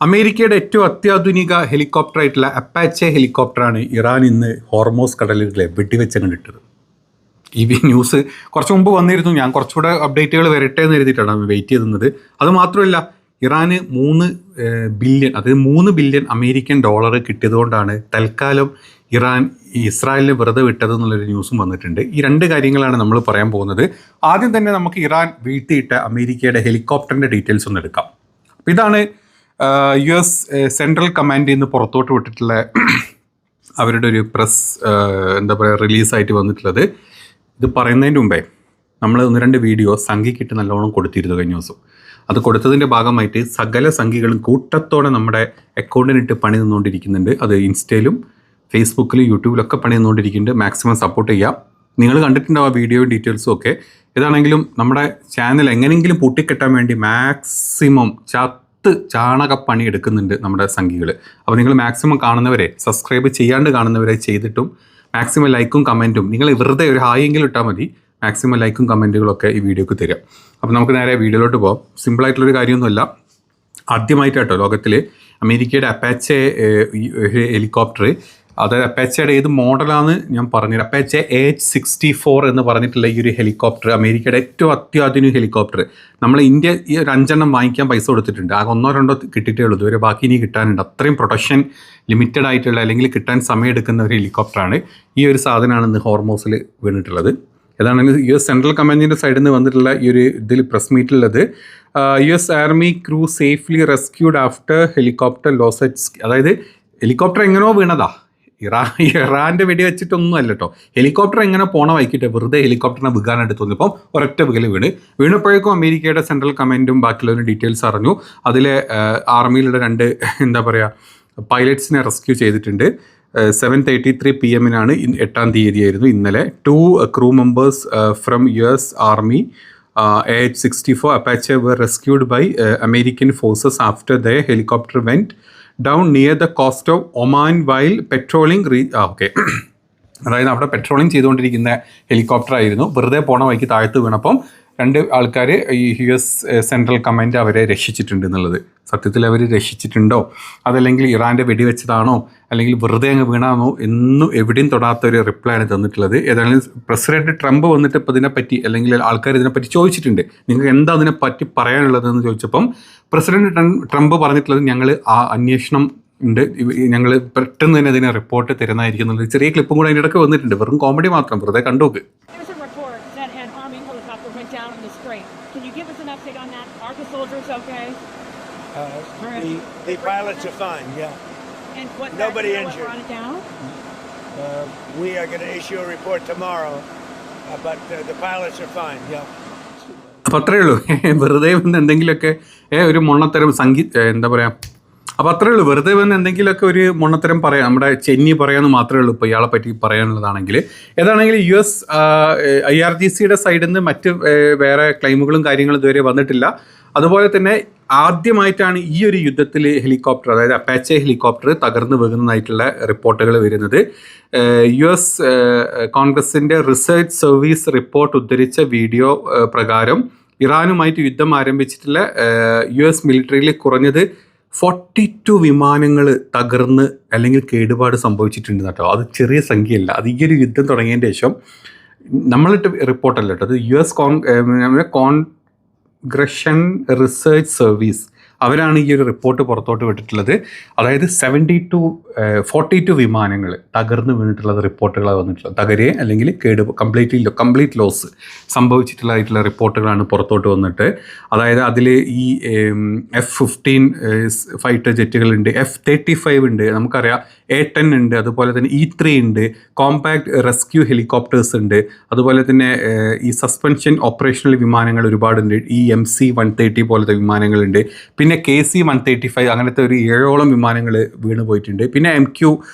അമേരിക്കയുടെ ഏറ്റവും അത്യാധുനിക ഹെലികോപ്റ്ററായിട്ടുള്ള അപ്പാച്ചെ ഹെലികോപ്റ്ററാണ് ഇറാൻ ഇന്ന് ഹോർമോസ് കടലിലെ വെടിവെച്ച് കണ്ടിട്ടത്. ഈ ന്യൂസ് കുറച്ച് മുമ്പ് വന്നിരുന്നു. ഞാൻ കുറച്ചുകൂടെ അപ്ഡേറ്റുകൾ വരട്ടെ എന്ന് എഴുതിയിട്ടാണ് വെയിറ്റ് ചെയ്തിരുന്നത്. അതുമാത്രമല്ല, ഇറാന് 3 ബില്യൺ, അതായത് 3 ബില്യൺ അമേരിക്കൻ ഡോളർ കിട്ടിയതുകൊണ്ടാണ് തൽക്കാലം ഇറാൻ ഇസ്രായേലിനെ വെറുതെ വിട്ടത് എന്നുള്ളൊരു ന്യൂസും വന്നിട്ടുണ്ട്. ഈ 2 കാര്യങ്ങളാണ് നമ്മൾ പറയാൻ പോകുന്നത്. ആദ്യം തന്നെ നമുക്ക് ഇറാൻ വീഴ്ത്തിയിട്ട അമേരിക്കയുടെ ഹെലികോപ്റ്ററിൻ്റെ ഡീറ്റെയിൽസ് ഒന്ന് എടുക്കാം. അപ്പോൾ ഇതാണ് US സെൻട്രൽ കമാൻഡിൽ നിന്ന് പുറത്തോട്ട് വിട്ടിട്ടുള്ള അവരുടെ ഒരു പ്രസ് റിലീസായിട്ട് വന്നിട്ടുള്ളത്. ഇത് പറയുന്നതിന് മുമ്പേ നമ്മൾ 1-2 വീഡിയോ സംഘിക്കിട്ട് നല്ലോണം കൊടുത്തിരുന്നു കഴിഞ്ഞ ദിവസം. അത് കൊടുത്തതിൻ്റെ ഭാഗമായിട്ട് സകല സംഘികളും കൂട്ടത്തോടെ നമ്മുടെ അക്കൗണ്ടിനിട്ട് പണി നിന്നുകൊണ്ടിരിക്കുന്നുണ്ട്. അത് ഇൻസ്റ്റയിലും ഫേസ്ബുക്കിലും യൂട്യൂബിലൊക്കെ പണി നിന്നുകൊണ്ടിരിക്കുന്നുണ്ട്. മാക്സിമം സപ്പോർട്ട് ചെയ്യാം. നിങ്ങൾ കണ്ടിട്ടുണ്ടാവും ആ വീഡിയോ ഡീറ്റെയിൽസും ഒക്കെ. ഏതാണെങ്കിലും നമ്മുടെ ചാനൽ എങ്ങനെയെങ്കിലും പൂട്ടിക്കെട്ടാൻ വേണ്ടി മാക്സിമം ചാണകപ്പണി എടുക്കുന്നുണ്ട് നമ്മുടെ സംഘികൾ. അപ്പോൾ നിങ്ങൾ മാക്സിമം കാണുന്നവരെ, സബ്സ്ക്രൈബ് ചെയ്യാണ്ട് കാണുന്നവരെ ചെയ്തിട്ടും മാക്സിമം ലൈക്കും കമൻറ്റും, നിങ്ങൾ വെറുതെ ഒരു ഹായെങ്കിലും ഇട്ടാൽ മതി, മാക്സിമം ലൈക്കും കമൻറ്റുകളൊക്കെ ഈ വീഡിയോക്ക് തരാം. അപ്പോൾ നമുക്ക് നേരെ വീഡിയോയിലോട്ട് പോകാം. സിമ്പിളായിട്ടുള്ളൊരു കാര്യമൊന്നുമല്ല. ആദ്യമായിട്ടാട്ടോ ലോകത്തിൽ അമേരിക്കയുടെ അപ്പാച്ചെ ഹെലികോപ്റ്റർ, അതായത് അപ്പാച്ചയുടെ ഏത് മോഡലാണെന്ന് ഞാൻ പറഞ്ഞത്, അപ്പാച്ചെ AH-64 എന്ന് പറഞ്ഞിട്ടുള്ള ഈ ഒരു ഹെലികോപ്റ്റർ അമേരിക്കയുടെ ഏറ്റവും അത്യാധുനിക ഹെലികോപ്റ്റർ. നമ്മൾ ഇന്ത്യ ഈ ഒരു 5 വാങ്ങിക്കാൻ പൈസ കൊടുത്തിട്ടുണ്ട്. ആകെ 1-2 കിട്ടിയിട്ടേ ഉള്ളൂ. ഇതുവരെ ബാക്കി ഇനി കിട്ടാനുണ്ട്. അത്രയും പ്രൊട്ടക്ഷൻ ലിമിറ്റഡ് ആയിട്ടുള്ള, അല്ലെങ്കിൽ കിട്ടാൻ സമയമെടുക്കുന്ന ഒരു ഹെലികോപ്റ്ററാണ്. ഈ ഒരു സാധനമാണ് ഇന്ന് ഹോർമോസിൽ വീണിട്ടുള്ളത്. ഏതാണെങ്കിൽ US സെൻട്രൽ കമാൻഡിൻ്റെ സൈഡിൽ നിന്ന് വന്നിട്ടുള്ള ഈ ഒരു ഇതിൽ പ്രസ് മീറ്റിലുള്ളത്, US army crew safely rescued after helicopter lost at, അതായത് ഹെലികോപ്റ്റർ എങ്ങനെയോ വീണതാ. ഇറാൻ്റെ വെടി വെച്ചിട്ടൊന്നും അല്ല കേട്ടോ. ഹെലികോപ്റ്റർ എങ്ങനെ പോണ വൈകിട്ട് വെറുതെ ഹെലികോപ്റ്ററിനെ വിൽക്കാനായിട്ട് തോന്നിയപ്പം ഒരൊറ്റ വികൽ വീണപ്പോഴേക്കും അമേരിക്കയുടെ സെൻട്രൽ കമാൻഡും ബാക്കിയുള്ളവരും ഡീറ്റെയിൽസ് അറിഞ്ഞു. അതിലെ ആർമിയിലുള്ള 2 പൈലറ്റ്സിനെ റെസ്ക്യൂ ചെയ്തിട്ടുണ്ട്. 7:33 PM 8-ാം തീയതിയായിരുന്നു ഇന്നലെ. 2 crew members from US army AH-64 Apache were rescued by American forces after their helicopter went down near the coast of Oman while patrolling. അതായത് അവിടെ പെട്രോളിംഗ് ചെയ്തുകൊണ്ടിരിക്കുന്ന ഹെലികോപ്റ്റർ ആയിരുന്നു. വെറുതെ പോണ വഴിക്ക് താഴത്ത് വീണപ്പം 2 ആൾക്കാർ ഈ US സെൻട്രൽ കമാൻഡ് അവരെ രക്ഷിച്ചിട്ടുണ്ട് എന്നുള്ളത്. സത്യത്തിൽ അവർ രക്ഷിച്ചിട്ടുണ്ടോ, അതല്ലെങ്കിൽ ഇറാൻ്റെ വെടിവെച്ചതാണോ, അല്ലെങ്കിൽ വെറുതെ അങ്ങ് വീണാണോ എന്നും എവിടെയും തൊടാത്തൊരു റിപ്ലൈ ആണ് തന്നിട്ടുള്ളത്. ഏതായാലും പ്രസിഡന്റ് ട്രംപ് വന്നിട്ട് ഇപ്പോൾ ഇതിനെപ്പറ്റി, അല്ലെങ്കിൽ ആൾക്കാർ ഇതിനെപ്പറ്റി ചോദിച്ചിട്ടുണ്ട്, നിങ്ങൾക്ക് എന്താ അതിനെപ്പറ്റി പറയാനുള്ളതെന്ന് ചോദിച്ചപ്പം പ്രസിഡന്റ് ട്രംപ് പറഞ്ഞിട്ടുള്ളത്, ഞങ്ങൾ ആ അന്വേഷണം ഉണ്ട്, ഞങ്ങൾ പെട്ടെന്ന് തന്നെ അതിനെ റിപ്പോർട്ട് തരുന്നതായിരിക്കും എന്നുള്ളത്. ചെറിയ ക്ലിപ്പും കൂടെ അതിൻ്റെ ഇടയ്ക്ക് വന്നിട്ടുണ്ട്. വെറും കോമഡി മാത്രം, വെറുതെ കണ്ടുനോക്ക്. Can you give us an update on that? Are the soldiers okay? The pilots are fine, yeah. And what? Nobody injured. Brought it down? We are going to issue a report tomorrow, but the pilots are fine, yeah. അപ്പം അത്രയേ ഉള്ളൂ. വെറുതെ വന്ന് എന്തെങ്കിലുമൊക്കെ ഒരു മൊണ്ണത്തരം എന്താ പറയുക, അപ്പോൾ അത്രയേ ഉള്ളൂ. വെറുതെ വന്ന് എന്തെങ്കിലുമൊക്കെ ഒരു മൊണ്ണത്തരം പറയാം, നമ്മുടെ ചെന്നി പറയാമെന്ന് മാത്രമേ ഉള്ളൂ ഇപ്പോൾ ഇയാളെ പറ്റി പറയാനുള്ളതാണെങ്കിൽ. ഏതാണെങ്കിൽ US IRGCയുടെ സൈഡിൽ നിന്ന് മറ്റ് വേറെ ക്ലെയിമുകളും കാര്യങ്ങളും ഇതുവരെ വന്നിട്ടില്ല. അതുപോലെ തന്നെ ആദ്യമായിട്ടാണ് ഈ ഒരു യുദ്ധത്തിൽ ഹെലികോപ്റ്റർ, അതായത് അപ്പാച്ചെ ഹെലികോപ്റ്റർ തകർന്നു വീകുന്നതായിട്ടുള്ള റിപ്പോർട്ടുകൾ വരുന്നത്. US കോൺഗ്രസിൻ്റെ റിസർച്ച് സർവീസ് റിപ്പോർട്ട് ഉദ്ധരിച്ച വീഡിയോ പ്രകാരം ഇറാനുമായിട്ട് യുദ്ധം ആരംഭിച്ചിട്ടുള്ള US മിലിറ്ററിയിൽ കുറഞ്ഞത് 42 വിമാനങ്ങൾ തകർന്ന് അല്ലെങ്കിൽ കേടുപാട് സംഭവിച്ചിട്ടുണ്ട് കേട്ടോ. അത് ചെറിയ സംഖ്യയല്ല. അത് ഈ ഒരു യുദ്ധം തുടങ്ങിയതിന് ശേഷം നമ്മളിട്ട് റിപ്പോർട്ടല്ല കേട്ടോ, അത് US കോൺഗ്രഷൻ റിസർച്ച് സർവീസ് അവരാണ് ഈ ഒരു റിപ്പോർട്ട് പുറത്തോട്ട് വിട്ടിട്ടുള്ളത്. അതായത് 42 വിമാനങ്ങൾ തകർന്ന് വീണിട്ടുള്ളത് റിപ്പോർട്ടുകളാണ് വന്നിട്ടുള്ളത്. തകരുകയും അല്ലെങ്കിൽ കംപ്ലീറ്റ് ലോസ് സംഭവിച്ചിട്ടുള്ളതായിട്ടുള്ള റിപ്പോർട്ടുകളാണ് പുറത്തോട്ട് വന്നിട്ട്. അതായത് അതിൽ ഈ F-15 ഫൈറ്റർ ജെറ്റുകളുണ്ട്, F-35 ഉണ്ട്, നമുക്കറിയാം A-10 ഉണ്ട്, അതുപോലെ തന്നെ E-3 ഉണ്ട്, കോമ്പാക്ട് റെസ്ക്യൂ ഹെലികോപ്റ്റേഴ്സ് ഉണ്ട്, അതുപോലെ തന്നെ ഈ സസ്പെൻഷൻ ഓപ്പറേഷണൽ വിമാനങ്ങൾ ഒരുപാടുണ്ട്, ഈ MC-130 പോലത്തെ വിമാനങ്ങളുണ്ട്, പിന്നെ KC-135 അങ്ങനത്തെ ഒരു 7ഓളം വിമാനങ്ങൾ വീണ് പോയിട്ടുണ്ട്. പിന്നെ MQ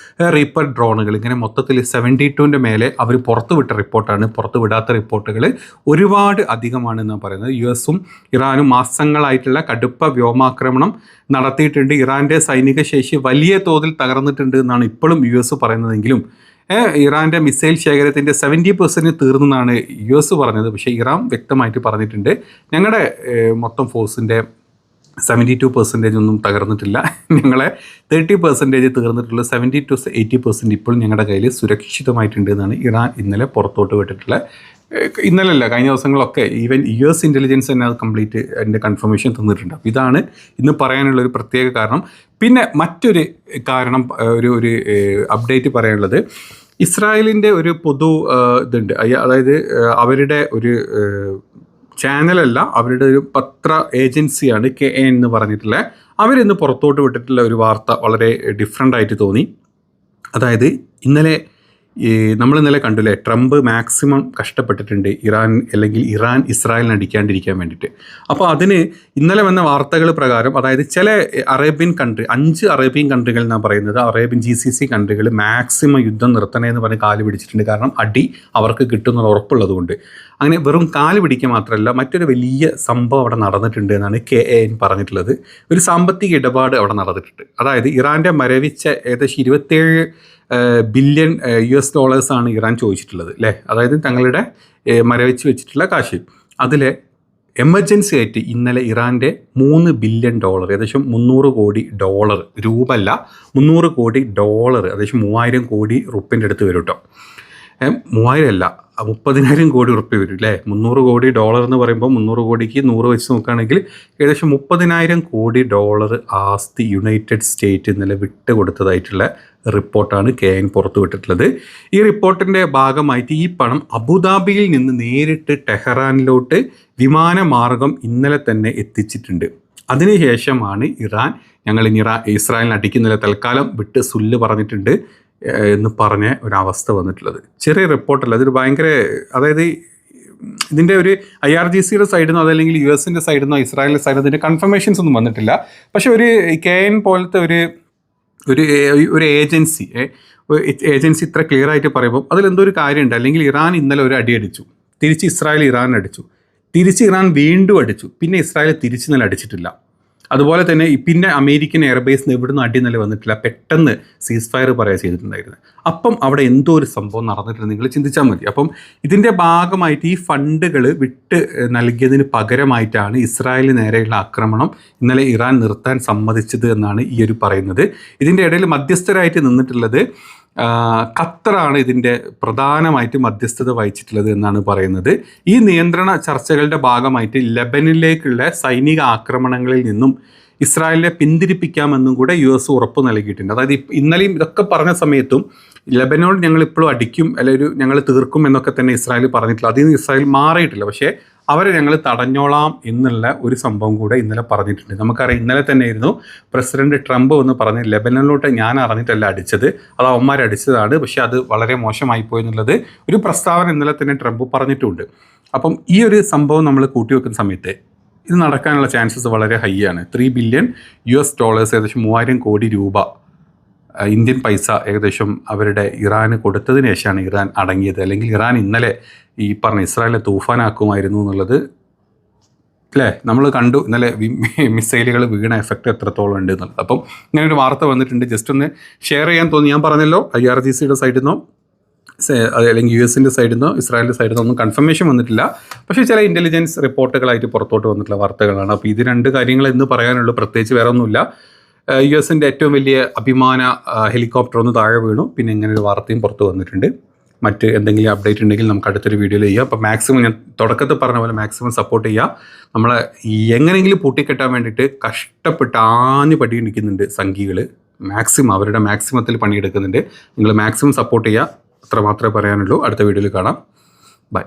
റീപ്പർ ഡ്രോണുകൾ, ഇങ്ങനെ മൊത്തത്തിൽ 72ൻ്റെ മേലെ അവർ പുറത്തുവിട്ട റിപ്പോർട്ടാണ്. പുറത്തു വിടാത്ത റിപ്പോർട്ടുകൾ ഒരുപാട് അധികമാണെന്നാണ് പറയുന്നത്. US-ഉം ഇറാനും മാസങ്ങളായിട്ടുള്ള കടുപ്പ വ്യോമാക്രമണം നടത്തിയിട്ടുണ്ട്. ഇറാൻ്റെ സൈനിക ശേഷി വലിയ തോതിൽ തകർന്നിട്ടുണ്ട് എന്നാണ് ഇപ്പോഴും US പറയുന്നതെങ്കിലും ഇറാൻ്റെ മിസൈൽ ശേഖരത്തിൻ്റെ 70% തീർന്നെന്നാണ് US പറഞ്ഞത്. പക്ഷേ ഇറാൻ വ്യക്തമായിട്ട് പറഞ്ഞിട്ടുണ്ട്, ഞങ്ങളുടെ മൊത്തം ഫോഴ്സിൻ്റെ 72% ഒന്നും തകർന്നിട്ടില്ല. ഞങ്ങളെ 30% തീർന്നിട്ടുള്ള 70 to 80% ഇപ്പോഴും ഞങ്ങളുടെ കയ്യിൽ സുരക്ഷിതമായിട്ടുണ്ട് എന്നാണ് ഇറാൻ ഇന്നലെ പുറത്തോട്ട് വിട്ടിട്ടുള്ള, ഇന്നലെയല്ല കഴിഞ്ഞ ദിവസങ്ങളൊക്കെ ഈവൻ US ഇൻ്റലിജൻസ് തന്നെ അത് കംപ്ലീറ്റ് അതിൻ്റെ കൺഫർമേഷൻ തന്നിട്ടുണ്ട്. അപ്പോൾ ഇതാണ് ഇന്ന് പറയാനുള്ള ഒരു പ്രത്യേക കാരണം. പിന്നെ മറ്റൊരു കാരണം, ഒരു അപ്ഡേറ്റ് പറയാനുള്ളത്, ഇസ്രായേലിൻ്റെ ഒരു പൊതു ഇതുണ്ട്, അതായത് അവരുടെ ഒരു ചാനലല്ല, അവരുടെ ഒരു പത്ര ഏജൻസിയാണ് KN എന്ന് പറഞ്ഞിട്ടുള്ള, അവരിന്ന് പുറത്തോട്ട് വിട്ടിട്ടുള്ള ഒരു വാർത്ത വളരെ ഡിഫറെൻ്റ് ആയിട്ട് തോന്നി. അതായത് നമ്മൾ ഇന്നലെ കണ്ടില്ലേ, ട്രംപ് മാക്സിമം കഷ്ടപ്പെട്ടിട്ടുണ്ട് ഇറാൻ ഇസ്രായേലിനെ അടിക്കാണ്ടിരിക്കാൻ വേണ്ടിയിട്ട്. അപ്പോൾ അതിന് ഇന്നലെ വന്ന വാർത്തകൾ പ്രകാരം, അതായത് ചില അറേബ്യൻ കൺട്രി, 5 അറേബ്യൻ കൺട്രികൾ എന്നാണ് പറയുന്നത്, അറേബ്യൻ GCC കൺട്രികൾ മാക്സിമം യുദ്ധം നിർത്തണമെന്ന് പറഞ്ഞ് കാല് പിടിച്ചിട്ടുണ്ട്. കാരണം അടി അവർക്ക് കിട്ടുമെന്നുള്ള ഉറപ്പുള്ളതുകൊണ്ട്. അങ്ങനെ വെറും കാല് പിടിക്കുക മാത്രമല്ല, മറ്റൊരു വലിയ സംഭവം അവിടെ നടന്നിട്ടുണ്ട് എന്നാണ് KN പറഞ്ഞിട്ടുള്ളത്. ഒരു സാമ്പത്തിക ഇടപാട് അവിടെ നടന്നിട്ടുണ്ട്. അതായത് ഇറാൻ്റെ മരവിച്ച ഏകദേശം 27 ബില്യൺ US ആണ് ഇറാൻ ചോദിച്ചിട്ടുള്ളത് അല്ലേ. അതായത് തങ്ങളുടെ മരവിച്ച് വെച്ചിട്ടുള്ള കാശ്, അതിൽ എമർജൻസി ആയിട്ട് ഇന്നലെ ഇറാൻ്റെ $3 ബില്യൺ, ഏകദേശം $300 കോടി, രൂപ അല്ല, $300 കോടി, ഏകദേശം 3000 കോടി റുപ്പിൻ്റെ അടുത്ത് വരും കേട്ടോ. 3000 അല്ല, 30,000 കോടി ഉറുപ്പ്യ വരും അല്ലേ. $300 കോടി എന്ന് പറയുമ്പോൾ 300 കോടിക്ക് 100 വെച്ച് നോക്കുകയാണെങ്കിൽ ഏകദേശം 30,000 കോടി ആസ്തി യുണൈറ്റഡ് സ്റ്റേറ്റ് ഇന്നലെ വിട്ടുകൊടുത്തതായിട്ടുള്ള റിപ്പോർട്ടാണ് KN പുറത്തു വിട്ടിട്ടുള്ളത്. ഈ റിപ്പോർട്ടിൻ്റെ ഭാഗമായിട്ട് ഈ പണം അബുദാബിയിൽ നിന്ന് നേരിട്ട് ടെഹ്റാനിലോട്ട് വിമാനമാർഗം ഇന്നലെ തന്നെ എത്തിച്ചിട്ടുണ്ട്. അതിനുശേഷമാണ് ഞങ്ങൾ ഇസ്രായേലിനെ അടിക്കുന്നില്ല, തൽക്കാലം വിട്ട് സുല്ല് പറഞ്ഞിട്ടുണ്ട് എന്ന് പറഞ്ഞ ഒരവസ്ഥ വന്നിട്ടുള്ളത്. ചെറിയ റിപ്പോർട്ടല്ല, അതൊരു ഭയങ്കര, അതായത് ഇതിൻ്റെ ഒരു IRGCയുടെ സൈഡിൽ നിന്നോ അതല്ലെങ്കിൽ US സൈഡിൽ നിന്നോ ഇസ്രായേലിൻ്റെ സൈഡിൽ ഇതിൻ്റെ കൺഫർമേഷൻസ് ഒന്നും വന്നിട്ടില്ല. പക്ഷെ ഒരു KN പോലത്തെ ഒരു ഏജൻസി ഇത്ര ക്ലിയർ ആയിട്ട് പറയുമ്പോൾ അതിലെന്തോ ഒരു കാര്യമുണ്ട്. അല്ലെങ്കിൽ ഇറാൻ ഇന്നലെ ഒരു അടി അടിച്ചു, തിരിച്ച് ഇസ്രായേൽ ഇറാൻ അടിച്ചു, തിരിച്ച് ഇറാൻ വീണ്ടും അടിച്ചു, പിന്നെ ഇസ്രായേൽ തിരിച്ച് ഇന്നലെ അടിച്ചിട്ടില്ല. അതുപോലെ തന്നെ പിന്നെ അമേരിക്കൻ എയർബേസിൽ നിന്ന് എവിടുന്ന് അടി നില വന്നിട്ടില്ല, പെട്ടെന്ന് സീസ് ഫയർ പറയുക ചെയ്തിട്ടുണ്ടായിരുന്നു. അപ്പം അവിടെ എന്തോ ഒരു സംഭവം നടന്നിട്ടുണ്ട്, നിങ്ങൾ ചിന്തിച്ചാൽ മതി. അപ്പം ഇതിൻ്റെ ഭാഗമായിട്ട് ഈ ഫണ്ടുകൾ വിട്ട് നൽകിയതിന് പകരമായിട്ടാണ് ഇസ്രായേലിന് നേരെയുള്ള ആക്രമണം ഇന്നലെ ഇറാൻ നിർത്താൻ സമ്മതിച്ചത് എന്നാണ് ഈ ഒരു പറയുന്നത്. ഇതിൻ്റെ ഇടയിൽ മധ്യസ്ഥരായിട്ട് നിന്നിട്ടുള്ളത് ഖത്തറാണ് ഇതിൻ്റെ പ്രധാനമായിട്ട് മധ്യസ്ഥത വഹിച്ചിട്ടുള്ളത് എന്നാണ് പറയുന്നത്. ഈ നിയന്ത്രണ ചർച്ചകളുടെ ഭാഗമായിട്ട് ലെബനിലേക്കുള്ള സൈനിക ആക്രമണങ്ങളിൽ നിന്നും ഇസ്രായേലിനെ പിന്തിരിപ്പിക്കാമെന്നും കൂടെ US ഉറപ്പ് നൽകിയിട്ടുണ്ട്. അതായത് ഇന്നലെയും ഇതൊക്കെ പറഞ്ഞ സമയത്തും ലെബനോട് ഞങ്ങൾ ഇപ്പോഴും അടിക്കും, അല്ലെങ്കിൽ ഞങ്ങൾ തീർക്കും എന്നൊക്കെ തന്നെ ഇസ്രായേൽ പറഞ്ഞിട്ടില്ല. അതിൽ നിന്ന് ഇസ്രായേൽ മാറിയിട്ടില്ല. പക്ഷേ അവരെ ഞങ്ങൾ തടഞ്ഞോളാം എന്നുള്ള ഒരു സംഭവം കൂടെ ഇന്നലെ പറഞ്ഞിട്ടുണ്ട്. നമുക്കറിയാം, ഇന്നലെ തന്നെയായിരുന്നു പ്രസിഡന്റ് ട്രംപ് എന്ന് പറഞ്ഞ് ലെബനനിലോട്ട് ഞാൻ അറിഞ്ഞിട്ടല്ല അടിച്ചത്, അത് അവന്മാരടിച്ചതാണ്, പക്ഷേ അത് വളരെ മോശമായിപ്പോയി എന്നുള്ളത് ഒരു പ്രസ്താവന ഇന്നലെ തന്നെ ട്രംപ് പറഞ്ഞിട്ടുണ്ട്. അപ്പം ഈ ഒരു സംഭവം നമ്മൾ കൂട്ടിവെക്കുന്ന സമയത്ത് ഇത് നടക്കാനുള്ള ചാൻസസ് വളരെ ഹൈ ആണ്. $3 ബില്യൺ, ഏകദേശം 3000 കോടി രൂപ ഇന്ത്യൻ പൈസ ഏകദേശം അവരുടെ ഇറാന് കൊടുത്തതിന് ശേഷമാണ് ഇറാൻ അടങ്ങിയത്. അല്ലെങ്കിൽ ഇറാൻ ഇന്നലെ ഈ പറഞ്ഞ ഇസ്രായേലിനെ തൂഫാനാക്കുമായിരുന്നു എന്നുള്ളത് അല്ലേ നമ്മൾ കണ്ടു. ഇന്നലെ മിസൈലുകൾ വീണ എഫക്റ്റ് എത്രത്തോളം ഉണ്ട് എന്നുള്ളത്. അപ്പം ഇങ്ങനെ ഒരു വാർത്ത വന്നിട്ടുണ്ട്, ജസ്റ്റ് ഒന്ന് ഷെയർ ചെയ്യാൻ തോന്നി. ഞാൻ പറഞ്ഞല്ലോ, IRGCയുടെ സൈഡിൽ നിന്നോ അല്ലെങ്കിൽ US സൈഡിൽ നിന്നോ ഇസ്രായേലിൻ്റെ സൈഡിൽ നിന്നോ ഒന്നും കൺഫർമേഷൻ വന്നിട്ടില്ല. പക്ഷേ ചില ഇൻ്റലിജൻസ് റിപ്പോർട്ടുകളായിട്ട് പുറത്തോട്ട് വന്നിട്ടുള്ള വാർത്തകളാണ്. അപ്പോൾ ഇത് 2 കാര്യങ്ങൾ എന്ന് പറയാനുള്ളൂ, പ്രത്യേകിച്ച് വേറെ ഒന്നുമില്ല. US ഏറ്റവും വലിയ അഭിമാന ഹെലികോപ്റ്റർ ഒന്ന് താഴെ വീണു, പിന്നെ ഇങ്ങനെ ഒരു വാർത്തയും പുറത്ത് വന്നിട്ടുണ്ട്. മറ്റ് എന്തെങ്കിലും അപ്ഡേറ്റ് ഉണ്ടെങ്കിൽ നമുക്ക് അടുത്തൊരു വീഡിയോയിൽ ചെയ്യാം. അപ്പോൾ മാക്സിമം ഞാൻ തുടക്കത്തിൽ പറഞ്ഞ പോലെ മാക്സിമം സപ്പോർട്ട് ചെയ്യുക. നമ്മളെ എങ്ങനെയെങ്കിലും പൂട്ടിക്കെട്ടാൻ വേണ്ടിയിട്ട് കഷ്ടപ്പെട്ട് ആഞ്ഞ് പണിയെടുക്കുന്നുണ്ട് സംഘികൾ, അവരുടെ മാക്സിമത്തിൽ പണിയെടുക്കുന്നുണ്ട്. നിങ്ങൾ മാക്സിമം സപ്പോർട്ട് ചെയ്യുക, അത്ര മാത്രമേ പറയാനുള്ളൂ. അടുത്ത വീഡിയോയിൽ കാണാം. ബൈ.